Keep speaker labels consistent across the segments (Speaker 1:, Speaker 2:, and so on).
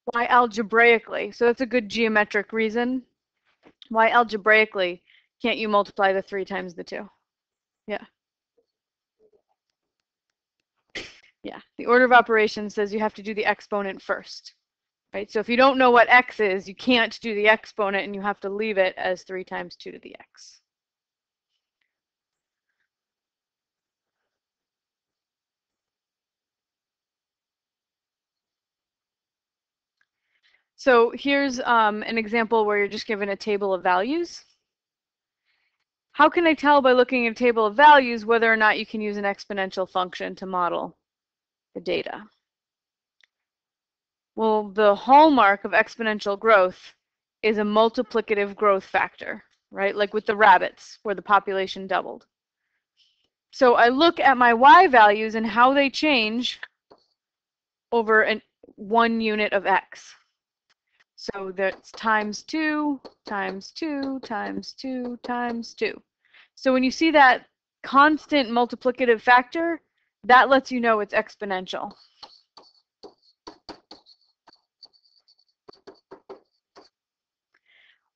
Speaker 1: Why algebraically? So that's a good geometric reason. Why algebraically can't you multiply the 3 times the 2? Yeah. Yeah. The order of operations says you have to do the exponent first. Right? So if you don't know what x is, you can't do the exponent and you have to leave it as 3 times 2 to the x. So here's an example where you're just given a table of values. How can I tell by looking at a table of values whether or not you can use an exponential function to model the data? Well, the hallmark of exponential growth is a multiplicative growth factor, right? Like with the rabbits, where the population doubled. So I look at my y values and how they change over 1 unit of x. So that's times 2, times 2, times 2, times 2. So when you see that constant multiplicative factor, that lets you know it's exponential.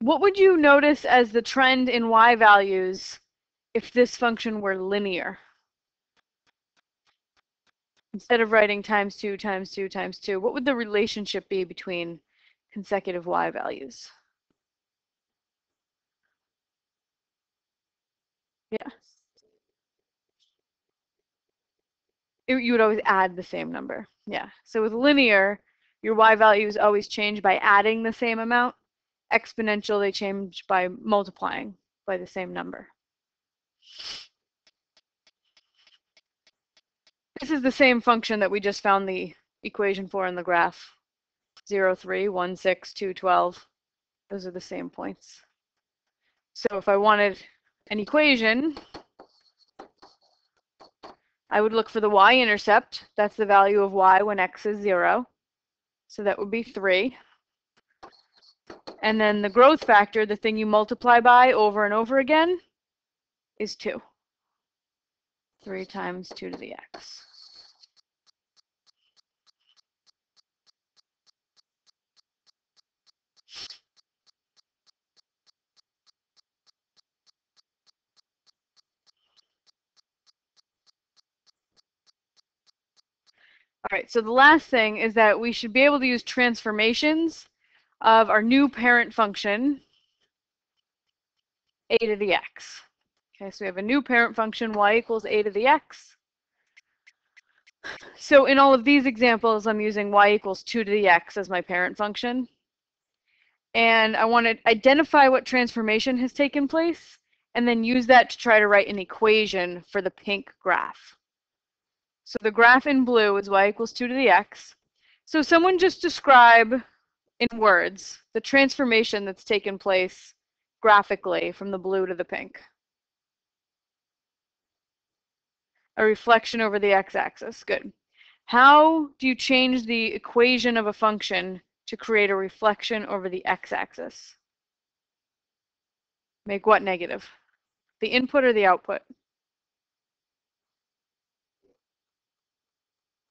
Speaker 1: What would you notice as the trend in y values if this function were linear? Instead of writing times 2, times 2, times 2, what would the relationship be between consecutive y values? Yeah. You would always add the same number. Yeah. So with linear, your y values always change by adding the same amount. Exponential, they change by multiplying by the same number. This is the same function that we just found the equation for in the graph. 0, 3, 1, 6, 2, 12. Those are the same points. So if I wanted an equation, I would look for the y-intercept. That's the value of y when x is 0. So that would be 3. And then the growth factor, the thing you multiply by over and over again, is 2. 3 times 2 to the x. All right, so the last thing is that we should be able to use transformations of our new parent function, a to the x. Okay, so we have a new parent function, y equals a to the x. So in all of these examples, I'm using y equals 2 to the x as my parent function. And I want to identify what transformation has taken place, and then use that to try to write an equation for the pink graph. So the graph in blue is y equals 2 to the x. So someone just describe in words the transformation that's taken place graphically from the blue to the pink. A reflection over the x-axis. Good. How do you change the equation of a function to create a reflection over the x-axis? Make what negative? The input or the output?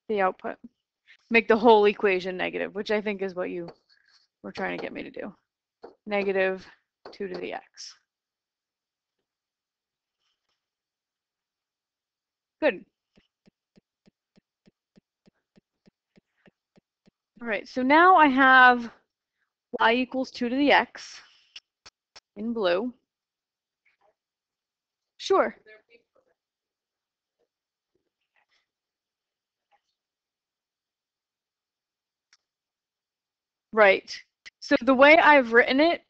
Speaker 1: The output. Make the whole equation negative, which I think is what you were trying to get me to do. Negative 2 to the x. Good. All right, so now I have y equals 2 to the x in blue. Sure. Right. So the way I've written it,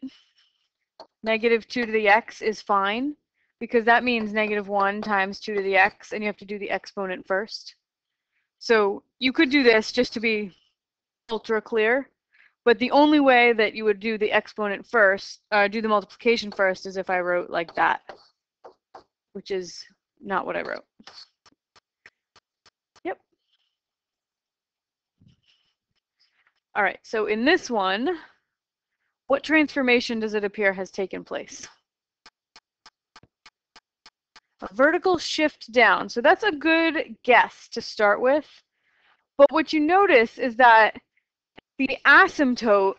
Speaker 1: negative 2 to the x is fine, because that means negative 1 times 2 to the x, and you have to do the exponent first. So you could do this just to be ultra clear, but the only way that you would do the exponent first, do the multiplication first, is if I wrote like that, which is not what I wrote. Yep. All right, so in this one, what transformation does it appear has taken place? A vertical shift down. So that's a good guess to start with. But what you notice is that The asymptote,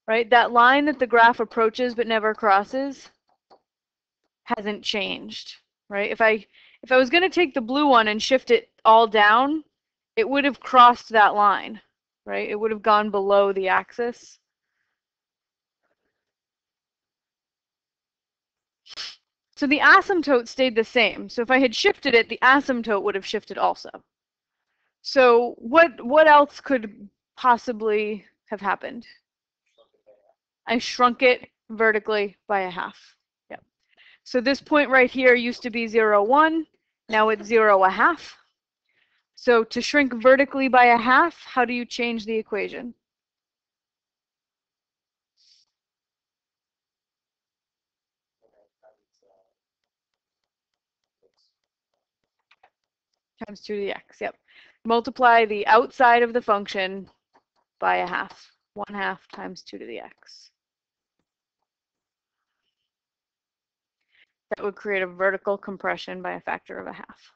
Speaker 1: right, that line that the graph approaches but never crosses, hasn't changed, right? If I was going to take the blue one and shift it all down, it would have crossed that line, right? It would have gone below the axis. So the asymptote stayed the same. So if I had shifted it, the asymptote would have shifted also. So what else could possibly have happened? I shrunk it vertically by a half. Yep. So this point right here used to be 0, 1. Now it's 0, a half. So to shrink vertically by a half, how do you change the equation? Times 2 to the x, yep. Multiply the outside of the function by a half. 1/2 times 2 to the x. That would create a vertical compression by a factor of a half.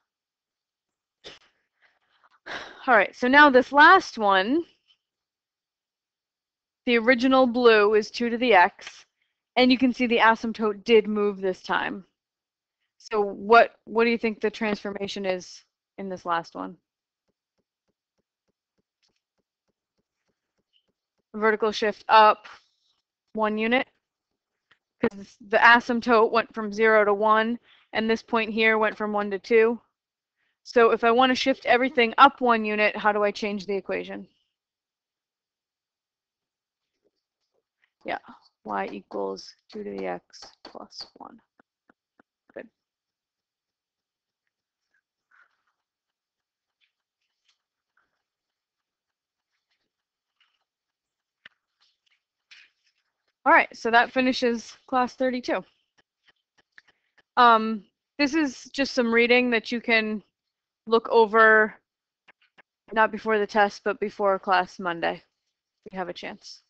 Speaker 1: All right, so now this last one, the original blue is 2 to the x, and you can see the asymptote did move this time. So what do you think the transformation is in this last one? Vertical shift up 1 unit, because the asymptote went from 0 to 1, and this point here went from 1 to 2. So if I want to shift everything up 1 unit, how do I change the equation? Yeah, y equals 2 to the x plus 1. Good. All right, so that finishes class 32. This is just some reading that you can look over, not before the test, but before class Monday, if you have a chance.